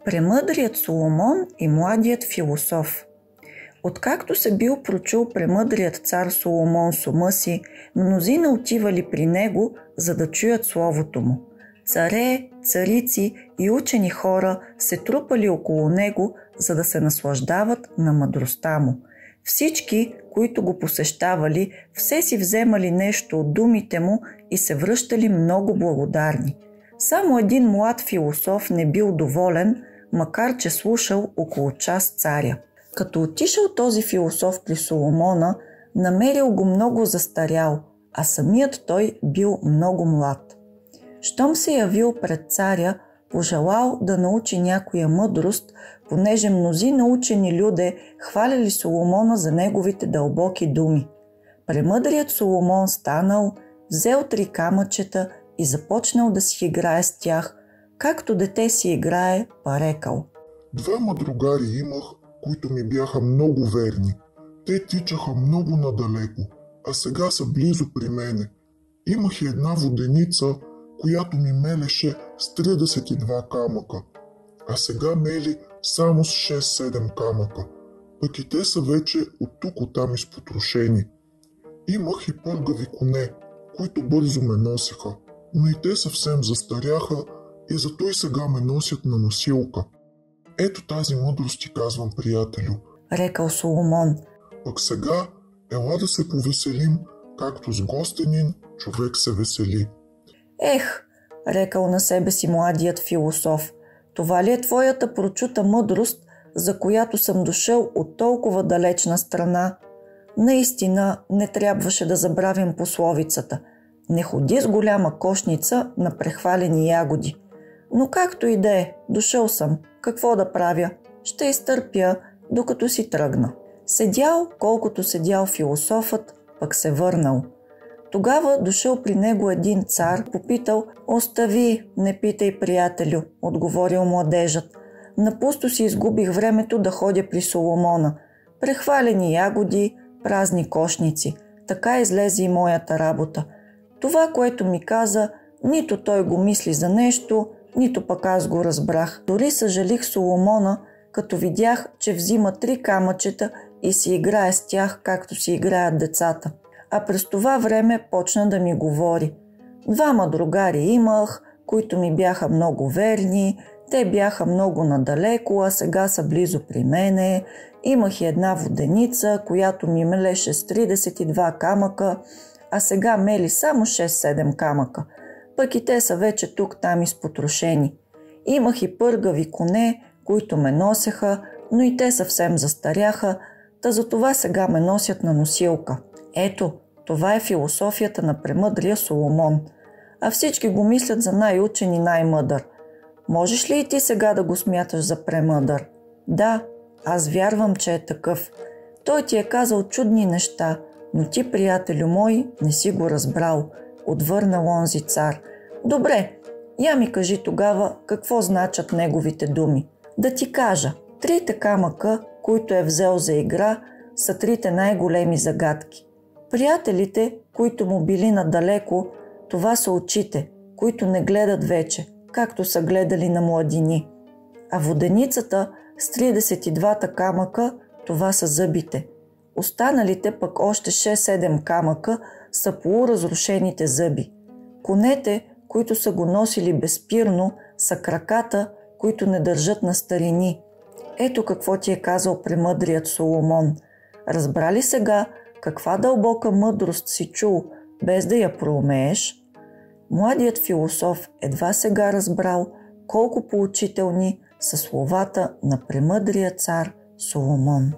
Премъдрият Соломон и младият философ. Откакто се бил прочул премъдрият цар Соломон с ума си, мнозина отивали при него, за да чуят словото му. Царе, царици и учени хора се трупали около него, за да се наслаждават на мъдростта му. Всички, които го посещавали, все си вземали нещо от думите му и се връщали много благодарни. Само един млад философ не бил доволен, макар че слушал около час царя. Като отишъл този философ при Соломона, намерил го много застарял, а самият той бил много млад. Щом се явил пред царя, пожелал да научи някоя мъдрост, понеже мнозина учени люде хваляли Соломона за неговите дълбоки думи. Премъдрият Соломон станал, взел 3 камъчета и започнал да си играе с тях, както дете си играе, па рекал: Двама другари имах, които ми бяха много верни. Те тичаха много надалеко, а сега са близо при мене. Имах и една воденица, която ми мелеше с 32 камъка, а сега мели само с 6-7 камъка, пък и те са вече от тук оттам изпотрошени. Имах и пъргави коне, които бързо ме носеха, но и те съвсем застаряха и зато и сега ме носят на носилка. Ето тази мъдрост ти казвам, приятелю, рекал Соломон. Пък сега ела да се повеселим, както с гостенин човек се весели. Ех, рекал на себе си младият философ, това ли е твоята прочута мъдрост, за която съм дошъл от толкова далечна страна? Наистина не трябваше да забравям пословицата: не ходи с голяма кошница на прехвалени ягоди. Но както и да е, дошъл съм. Какво да правя? Ще изтърпя, докато си тръгна. Седял, колкото седял философът, пък се върнал. Тогава дошъл при него един цар, попитал: Остави, не питай, приятелю, отговорил младежът. Напусто си изгубих времето да ходя при Соломона. Прехвалени ягоди, празни кошници. Така излезе и моята работа. Това, което ми каза, нито той го мисли за нещо, нито пък аз го разбрах. Дори съжалих Соломона, като видях, че взима 3 камъчета и си играе с тях, както си играят децата. А през това време почна да ми говори. 2 другари имах, които ми бяха много верни, те бяха много надалеко, а сега са близо при мене. Имах и една воденица, която ми мелеше с 32 камъка, а сега мели само 6-7 камъка. Пък и те са вече тук-там изпотрошени. Имах и пъргави коне, които ме носеха, но и те съвсем застаряха, та затова сега ме носят на носилка. Ето, това е философията на премъдрия Соломон. А всички го мислят за най-учен и най-мъдър. Можеш ли и ти сега да го смяташ за премъдър? Да, аз вярвам, че е такъв. Той ти е казал чудни неща, но ти, приятелю мой, не си го разбрал, отвърнал онзи цар. Добре, я ми кажи тогава какво значат неговите думи. Да ти кажа, 3 камъка, които е взел за игра, са 3 най-големи загадки. Приятелите, които му били надалеко, това са очите, които не гледат вече, както са гледали на младини. А воденицата с 32 камъка, това са зъбите. Останалите пък още 6-7 камъка са полуразрушените зъби. Конете, които са го носили безспирно, са краката, които не държат на старини. Ето какво ти е казал премъдрият Соломон. Разбра ли сега каква дълбока мъдрост си чул, без да я проумееш? Младият философ едва сега разбрал колко поучителни са словата на премъдрия цар Соломон.